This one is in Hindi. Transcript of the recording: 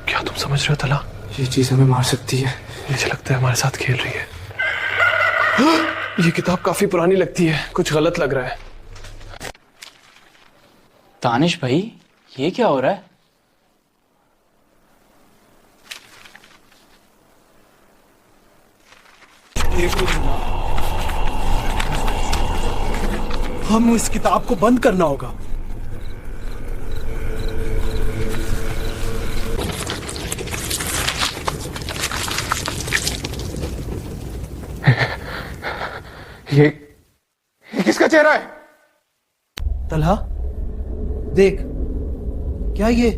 क्या तुम समझ रहे हो तला? ये चीज हमें मार सकती है। मुझे लगता है हमारे साथ खेल रही है। ये किताब काफी पुरानी लगती है, कुछ गलत लग रहा है। तानिश भाई, ये क्या हो रहा है? हम इस किताब को बंद करना होगा। ये किसका चेहरा है? तलहा, देख, क्या ये